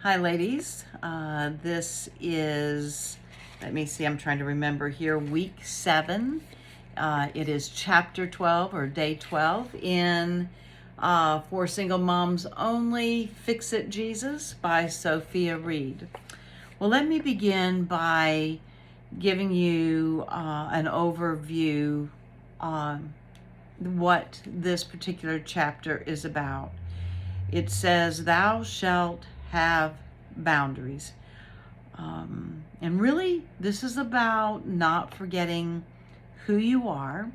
Hi, ladies. This is, let me see, I'm trying to remember here, week 7. It is chapter 12 or day 12 in For Single Moms Only, Fix It Jesus by Sophia Reed. Well, let me begin by giving you an overview on what this particular chapter is about. It says, "Thou shalt have boundaries." And really, this is about not forgetting who you are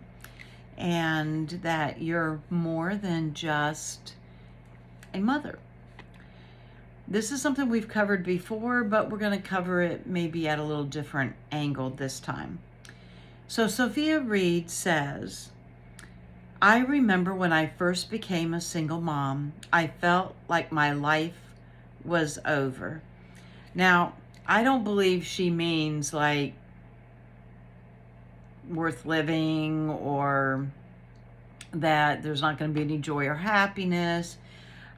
and that you're more than just a mother. This is something we've covered before, but we're going to cover it maybe at a little different angle this time. So Sophia Reed says, "I remember when I first became a single mom, I felt like my life was over." Now, I don't believe she means like worth living or that there's not going to be any joy or happiness.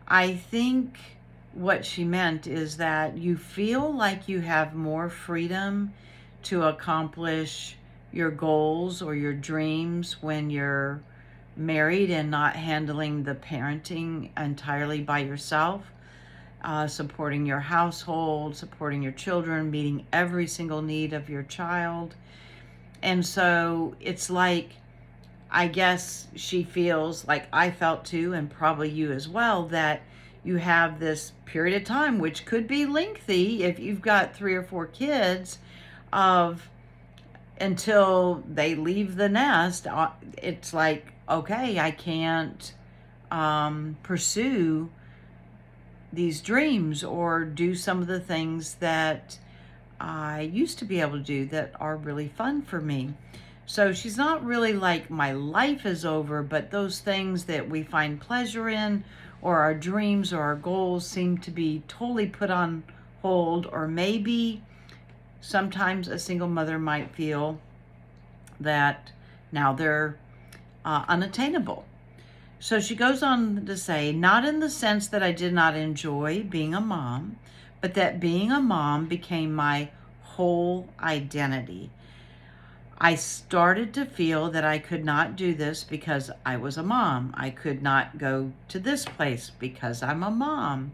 I think what she meant is that you feel like you have more freedom to accomplish your goals or your dreams when you're married and not handling the parenting entirely by yourself, supporting your household, supporting your children, meeting every single need of your child. And so it's like, I guess she feels like I felt too, and probably you as well, that you have this period of time, which could be lengthy if you've got 3 or 4 kids, of until they leave the nest. It's like, okay, I can't pursue these dreams or do some of the things that I used to be able to do that are really fun for me. So she's not really like my life is over, but those things that we find pleasure in or our dreams or our goals seem to be totally put on hold, or maybe sometimes a single mother might feel that now they're unattainable. So she goes on to say, "Not in the sense that I did not enjoy being a mom, but that being a mom became my whole identity. I started to feel that I could not do this because I was a mom. I could not go to this place because I'm a mom.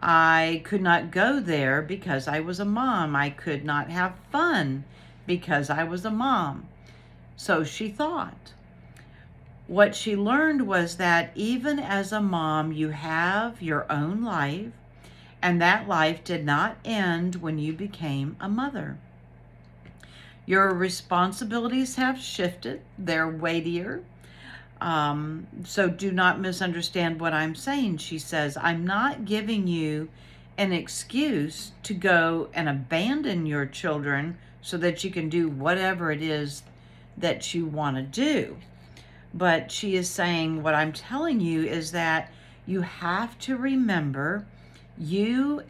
I could not go there because I was a mom. I could not have fun because I was a mom." So she thought. What she learned was that even as a mom, you have your own life, and that life did not end when you became a mother. Your responsibilities have shifted, they're weightier. So do not misunderstand what I'm saying. She says, "I'm not giving you an excuse to go and abandon your children so that you can do whatever it is that you want to do." But she is saying, what I'm telling you is that you have to remember you,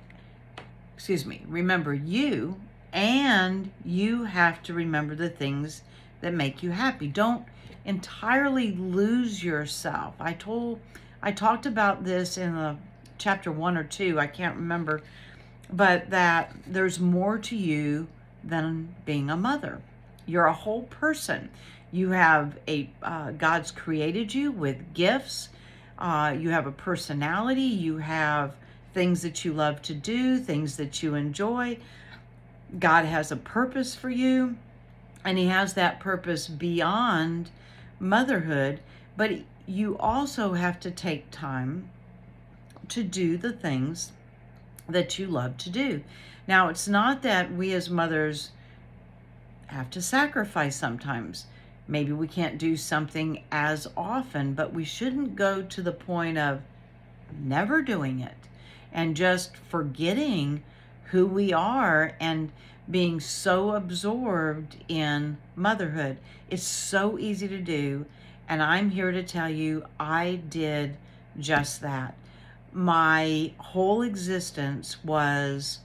remember you, and you have to remember the things that make you happy. Don't entirely lose yourself. I talked about this in chapter 1 or 2, I can't remember, but that there's more to you than being a mother. You're a whole person. You have God's created you with gifts. You have a personality. You have things that you love to do, things that you enjoy. God has a purpose for you, and He has that purpose beyond motherhood. But you also have to take time to do the things that you love to do. Now, it's not that we as mothers have to sacrifice sometimes. Maybe we can't do something as often, but we shouldn't go to the point of never doing it and just forgetting who we are and being so absorbed in motherhood. It's so easy to do, and I'm here to tell you I did just that. My whole existence was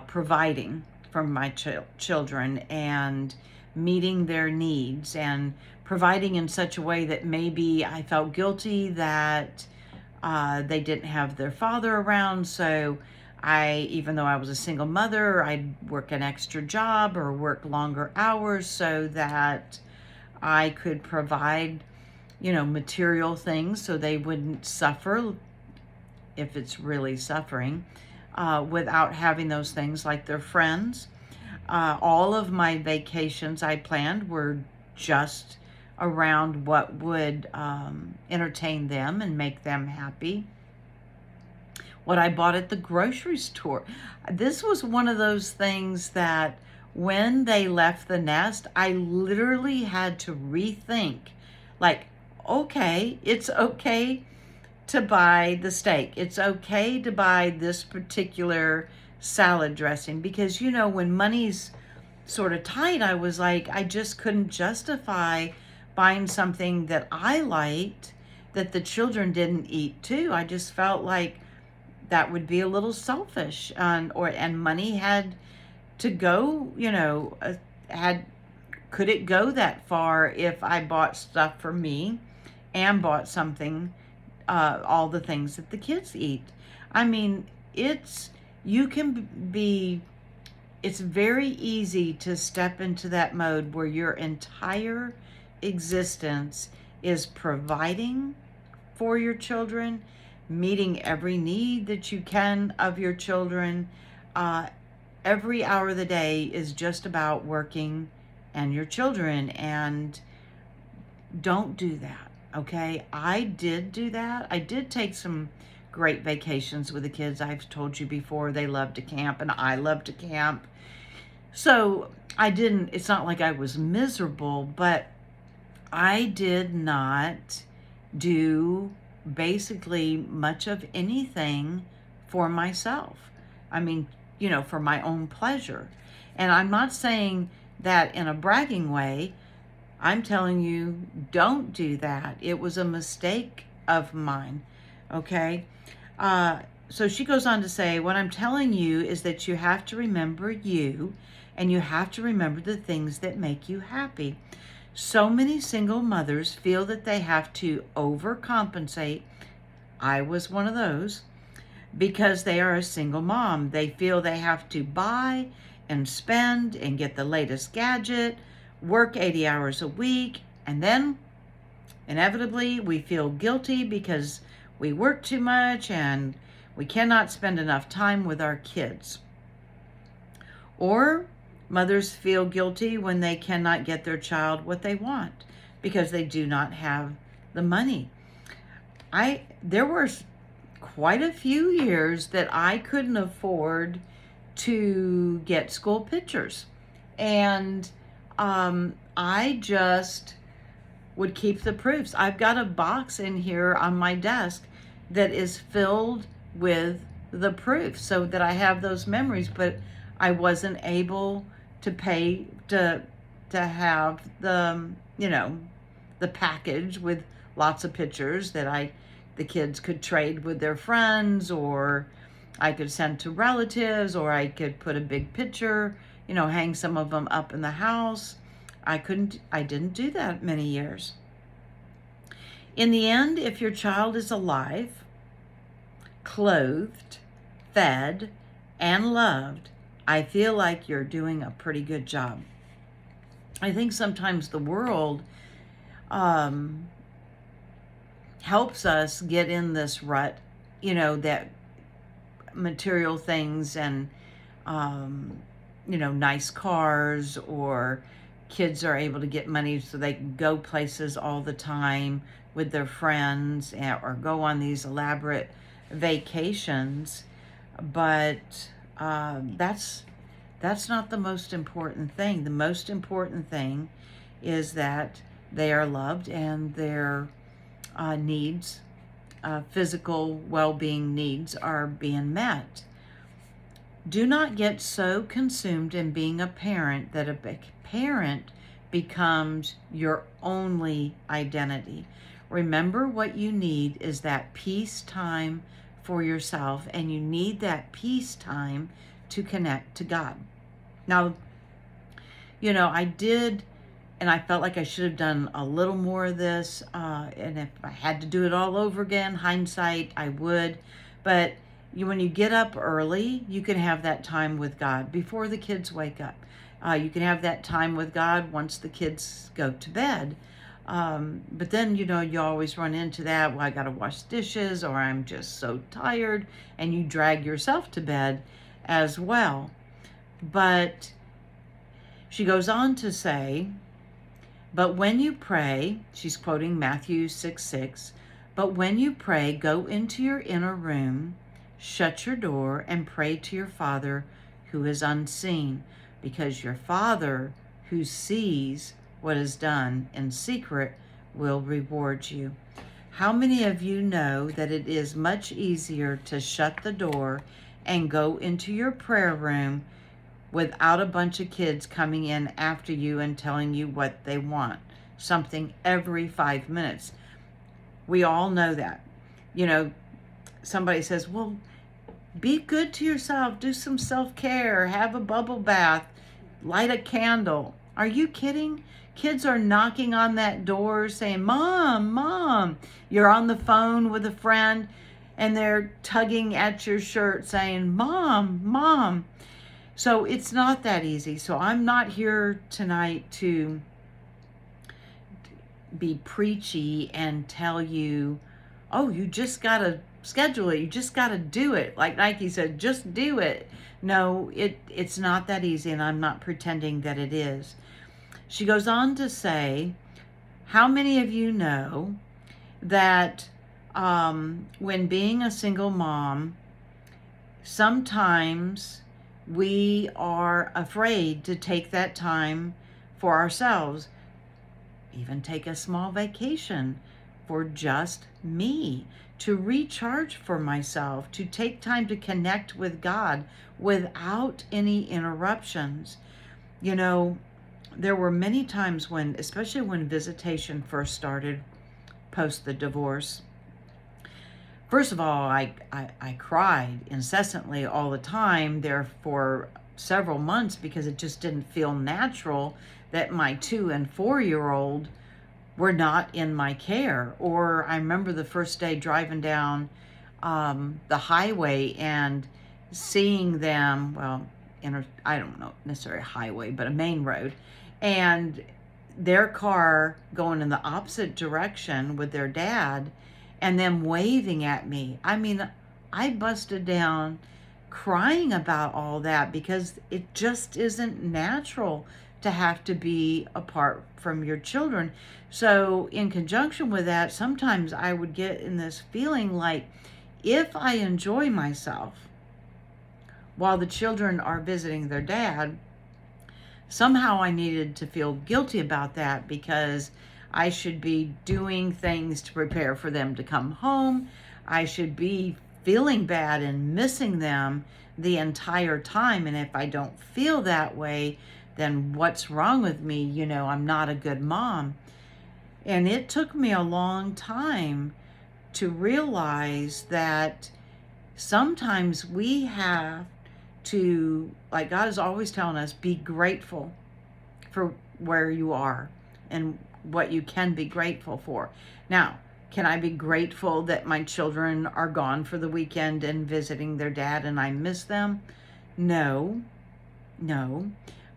providing for my children and meeting their needs and providing in such a way that maybe I felt guilty that They didn't have their father around, so even though I was a single mother, I'd work an extra job or work longer hours so that I could provide, material things so they wouldn't suffer if it's really suffering, without having those things like their friends. All of my vacations I planned were just around what would entertain them and make them happy. What I bought at the grocery store. This was one of those things that when they left the nest, I literally had to rethink, like, okay, it's okay to buy the steak. It's okay to buy this particular salad dressing because, when money's sort of tight, I was like, I just couldn't justify buying something that I liked that the children didn't eat too. I just felt like that would be a little selfish, and money had to go, could it go that far if I bought stuff for me and bought something, all the things that the kids eat? I mean, it's very easy to step into that mode where your entire existence is providing for your children, meeting every need that you can of your children. Every hour of the day is just about working and your children, and don't do that, okay? I did do that. I did take some great vacations with the kids. I've told you before, they love to camp and I love to camp. So it's not like I was miserable, but I did not do basically much of anything for myself. I mean, for my own pleasure. And I'm not saying that in a bragging way. I'm telling you, don't do that. It was a mistake of mine, okay? So she goes on to say, what I'm telling you is that you have to remember you, and you have to remember the things that make you happy. So many single mothers feel that they have to overcompensate. I was one of those. Because they are a single mom. They feel they have to buy and spend and get the latest gadget, work 80 hours a week, and then inevitably we feel guilty because we work too much and we cannot spend enough time with our kids. Or mothers feel guilty when they cannot get their child what they want because they do not have the money. There were quite a few years that I couldn't afford to get school pictures. And I just would keep the proofs. I've got a box in here on my desk that is filled with the proofs so that I have those memories, but I wasn't able to pay to have the package with lots of pictures that the kids could trade with their friends, or I could send to relatives, or I could put a big picture, hang some of them up in the house. I didn't do that many years. In the end, if your child is alive, clothed, fed, and loved, I feel like you're doing a pretty good job. I think sometimes the world helps us get in this rut, that material things and, nice cars, or kids are able to get money so they can go places all the time with their friends or go on these elaborate vacations. But that's not the most important thing. The most important thing is that they are loved and their needs, physical well-being needs, are being met. Do not get so consumed in being a parent that a parent becomes your only identity. Remember, what you need is that peace time for yourself, and you need that peace time to connect to God. Now, I did and I felt like I should have done a little more of this. And if I had to do it all over again, hindsight, I would. But when you get up early, you can have that time with God before the kids wake up. You can have that time with God once the kids go to bed. But then, you always run into that, well, I got to wash dishes, or I'm just so tired, and you drag yourself to bed as well. But she goes on to say, but when you pray, she's quoting Matthew 6:6, but when you pray, go into your inner room, shut your door, and pray to your Father who is unseen, because your Father who sees what is done in secret will reward you. How many of you know that it is much easier to shut the door and go into your prayer room without a bunch of kids coming in after you and telling you what they want, something every 5 minutes? We all know that. Somebody says, well, be good to yourself, do some self-care, have a bubble bath, light a candle. Are you kidding? Kids are knocking on that door saying, Mom, Mom. You're on the phone with a friend and they're tugging at your shirt saying, Mom, Mom. So it's not that easy. So I'm not here tonight to be preachy and tell you, oh, you just got to schedule it. You just got to do it. Like Nike said, just do it. No, it's not that easy, and I'm not pretending that it is. She goes on to say, how many of you know that when being a single mom, sometimes we are afraid to take that time for ourselves, even take a small vacation for just me, to recharge for myself, to take time to connect with God without any interruptions. There were many times when, especially when visitation first started post the divorce, first of all, I cried incessantly all the time there for several months because it just didn't feel natural that my 2 and 4-year-old were not in my care. Or I remember the first day driving down the highway and seeing them, I don't know necessarily a highway, but a main road, and their car going in the opposite direction with their dad and them waving at me. I mean, I busted down crying about all that because it just isn't natural to have to be apart from your children. So in conjunction with that, sometimes I would get in this feeling like if I enjoy myself while the children are visiting their dad, somehow I needed to feel guilty about that because I should be doing things to prepare for them to come home. I should be feeling bad and missing them the entire time. And if I don't feel that way, then what's wrong with me? I'm not a good mom. And it took me a long time to realize that sometimes we have to, like God is always telling us, be grateful for where you are and what you can be grateful for. Now, can I be grateful that my children are gone for the weekend and visiting their dad and I miss them? No.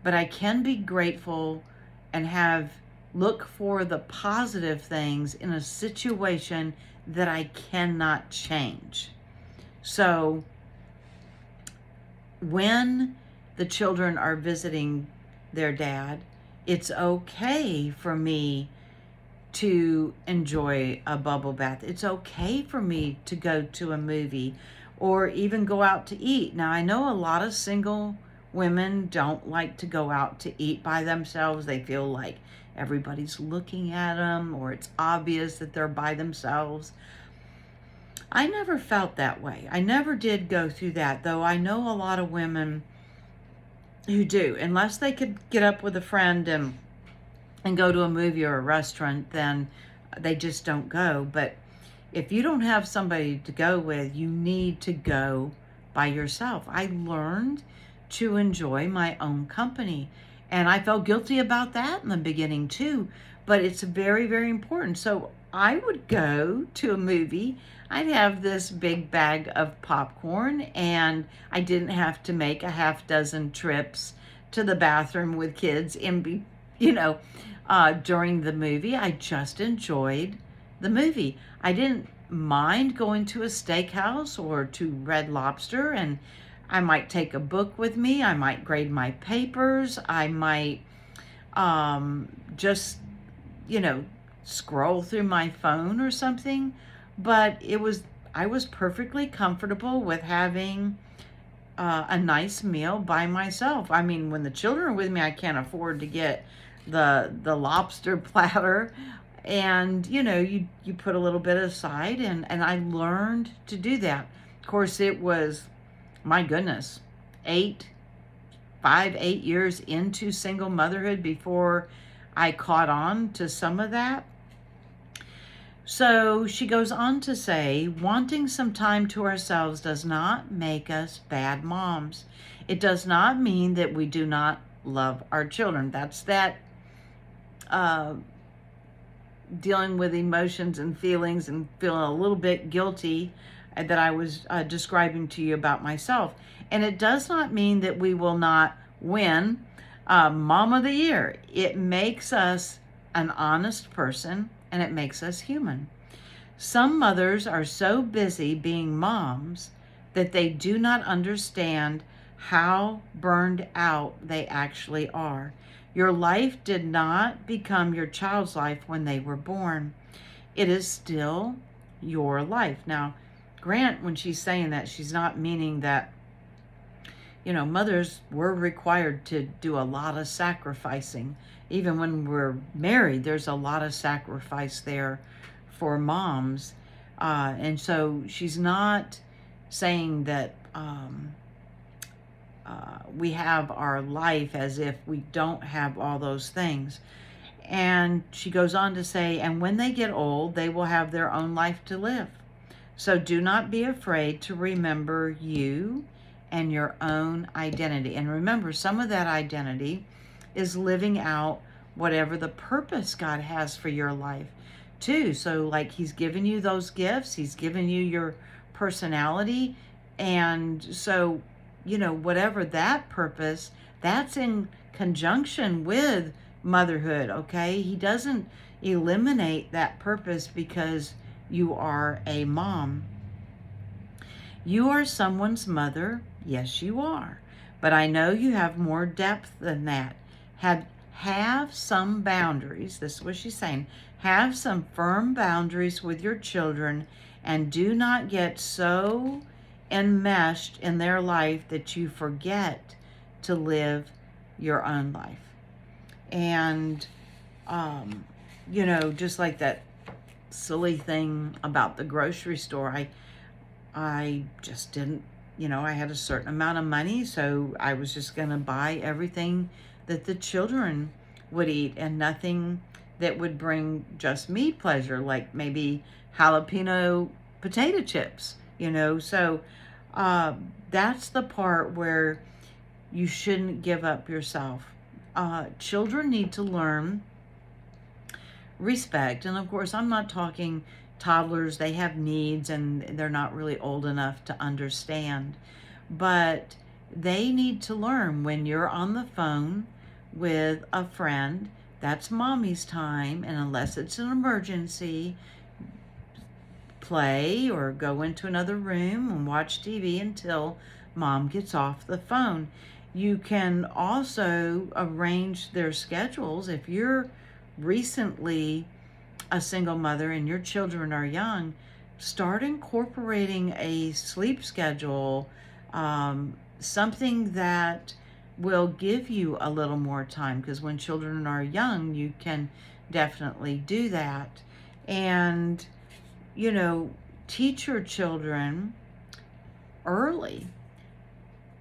But I can be grateful and look for the positive things in a situation that I cannot change. So when the children are visiting their dad, it's okay for me to enjoy a bubble bath. It's okay for me to go to a movie or even go out to eat. Now, I know a lot of single women don't like to go out to eat by themselves. They feel like everybody's looking at them or it's obvious that they're by themselves. I never felt that way. I never did go through that, though I know a lot of women who do. Unless they could get up with a friend and go to a movie or a restaurant, then they just don't go. But if you don't have somebody to go with, you need to go by yourself. I learned to enjoy my own company. And I felt guilty about that in the beginning too, but it's very, very important. So I would go to a movie. I'd have this big bag of popcorn, and I didn't have to make a half dozen trips to the bathroom with kids during the movie. I just enjoyed the movie. I didn't mind going to a steakhouse or to Red Lobster, and I might take a book with me. I might grade my papers. I might just, scroll through my phone or something. But I was perfectly comfortable with having a nice meal by myself. I mean, when the children are with me, I can't afford to get the lobster platter. And, you put a little bit aside, and I learned to do that. Of course, it was, my goodness, 8 years into single motherhood before I caught on to some of that. So she goes on to say, wanting some time to ourselves does not make us bad moms. It does not mean that we do not love our children. That's that dealing with emotions and feelings and feeling a little bit guilty that I was describing to you about myself. And it does not mean that we will not win Mom of the Year. It makes us an honest person, and it makes us human. Some mothers are so busy being moms that they do not understand how burned out they actually are. Your life did not become your child's life when they were born. It is still your life. Now, Grant, when she's saying that, she's not meaning that, mothers were required to do a lot of sacrificing. Even when we're married, there's a lot of sacrifice there for moms. And so she's not saying that we have our life as if we don't have all those things. And she goes on to say, and when they get old, they will have their own life to live. So do not be afraid to remember you and your own identity. And remember, some of that identity is living out whatever the purpose God has for your life too. So like he's given you those gifts, he's given you your personality. And so, whatever that purpose, that's in conjunction with motherhood, okay? He doesn't eliminate that purpose because you are a mom. You are someone's mother. Yes, you are. But I know you have more depth than that. Have some boundaries. This is what she's saying. Have some firm boundaries with your children, and do not get so enmeshed in their life that you forget to live your own life. And, just like that silly thing about the grocery store, I just didn't, I had a certain amount of money, so I was just going to buy everything that the children would eat and nothing that would bring just me pleasure, like maybe jalapeno potato chips, So that's the part where you shouldn't give up yourself. Children need to learn respect. And of course, I'm not talking toddlers. They have needs and they're not really old enough to understand. But they need to learn when you're on the phone with a friend, that's mommy's time. And unless it's an emergency, play or go into another room and watch TV until mom gets off the phone. You can also arrange their schedules. If you're recently a single mother and your children are young, start incorporating a sleep schedule, something that will give you a little more time, because when children are young, you can definitely do that. And, teach your children early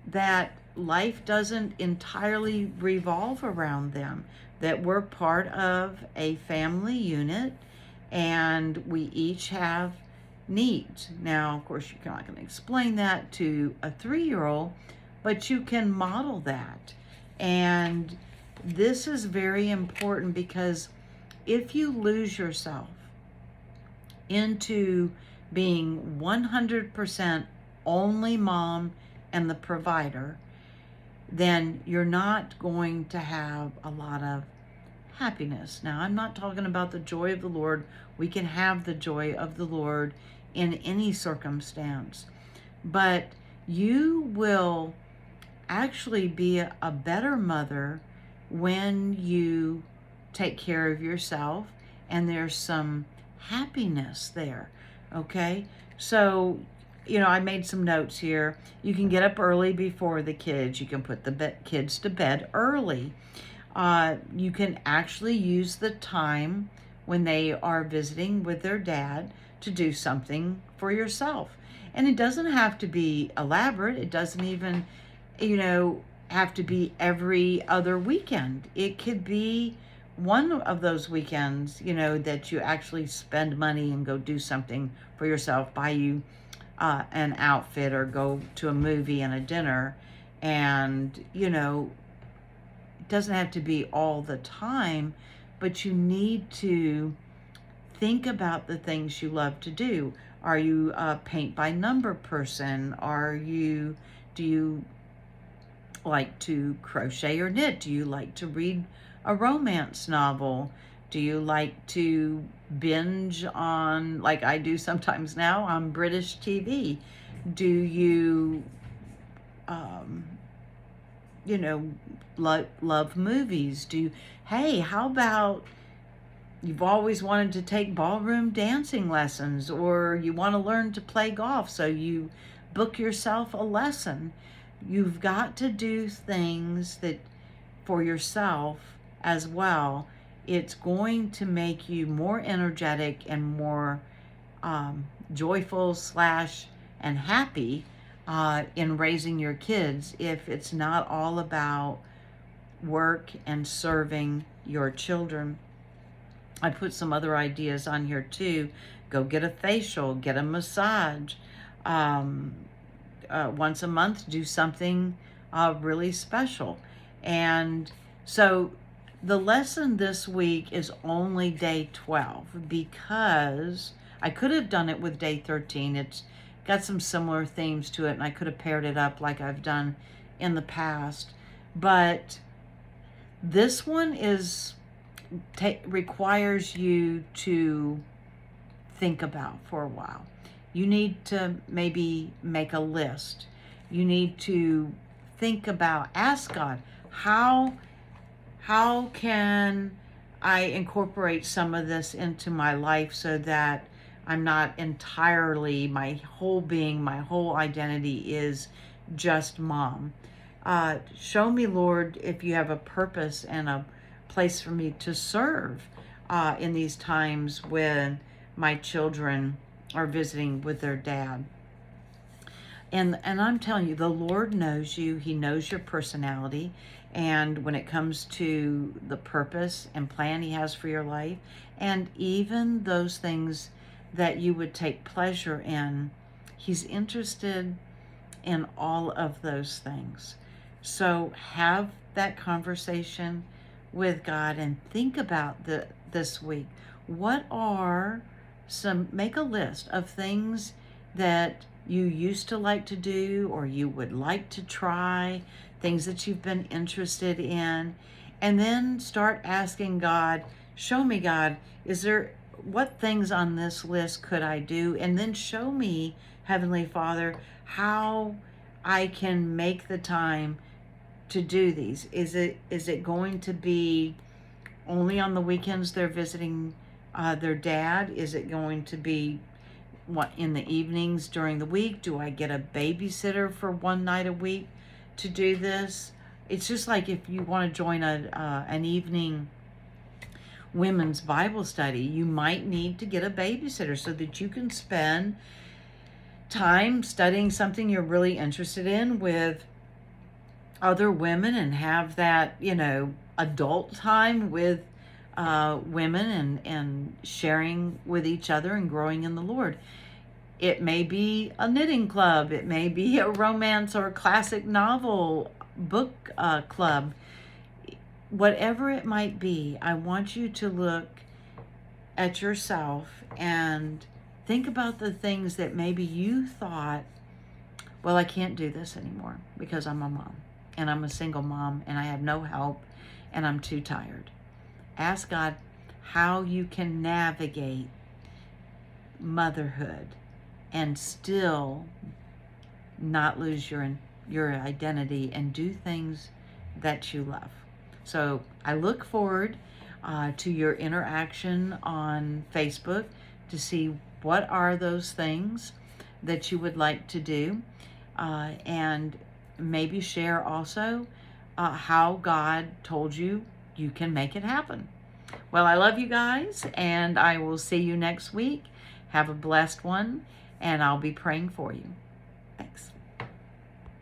that life doesn't entirely revolve around them, that we're part of a family unit and we each have needs. Now, of course, you're not going to explain that to a 3-year-old, but you can model that. And this is very important, because if you lose yourself into being 100% only mom and the provider, then you're not going to have a lot of happiness. Now, I'm not talking about the joy of the Lord. We can have the joy of the Lord in any circumstance, but you will actually be a better mother when you take care of yourself and there's some happiness there. Okay, so I made some notes here. You can get up early before the kids. You can put the kids to bed early. You can actually use the time when they are visiting with their dad to do something for yourself. And it doesn't have to be elaborate. It doesn't even, have to be every other weekend. It could be one of those weekends, that you actually spend money and go do something for yourself, buy you an outfit, or go to a movie and a dinner. And, it doesn't have to be all the time, but you need to think about the things you love to do. Are you a paint by number person? Do you like to crochet or knit? Do you like to read a romance novel? Do you like to binge on, like I do sometimes now, on British TV? Do you, love movies? Hey, how about you've always wanted to take ballroom dancing lessons, or you want to learn to play golf, so you book yourself a lesson. You've got to do things that for yourself as well. It's going to make you more energetic and more joyful and happy in raising your kids, if it's not all about work and serving your children. I put some other ideas on here too. Go get a facial, get a massage. Once a month, do something really special. And so the lesson this week is only day 12, because I could have done it with day 13. It's got some similar themes to it, and I could have paired it up like I've done in the past. But this one requires you to think about for a while. You need to maybe make a list. You need to think about, ask God, how can I incorporate some of this into my life so that I'm not entirely, my whole being, my whole identity is just mom. Show me, Lord, if you have a purpose and a place for me to serve in these times when my children are visiting with their dad. And I'm telling you, the Lord knows you. He knows your personality. And when it comes to the purpose and plan He has for your life, and even those things that you would take pleasure in, He's interested in all of those things. So have that conversation with God and think about this week. Make a list of things that you used to like to do, or you would like to try, things that you've been interested in, and then start asking God, show me, God, what things on this list could I do? And then show me, Heavenly Father, how I can make the time to do these. Is it going to be only on the weekends they're visiting their dad? Is it going to be in the evenings during the week? Do I get a babysitter for one night a week to do this? It's just like if you want to join an evening women's Bible study, you might need to get a babysitter so that you can spend time studying something you're really interested in with other women, and have that, adult time with women, and sharing with each other and growing in the Lord. It may be a knitting club. It may be a romance or classic novel book club. whatever it might be, I want you to look at yourself and think about the things that maybe you thought, well, I can't do this anymore because I'm a mom and I'm a single mom and I have no help and I'm too tired. Ask God how you can navigate motherhood and still not lose your identity and do things that you love. So I look forward to your interaction on Facebook to see what are those things that you would like to do, and maybe share also how God told you you can make it happen. Well, I love you guys, and I will see you next week. Have a blessed one, and I'll be praying for you. Thanks.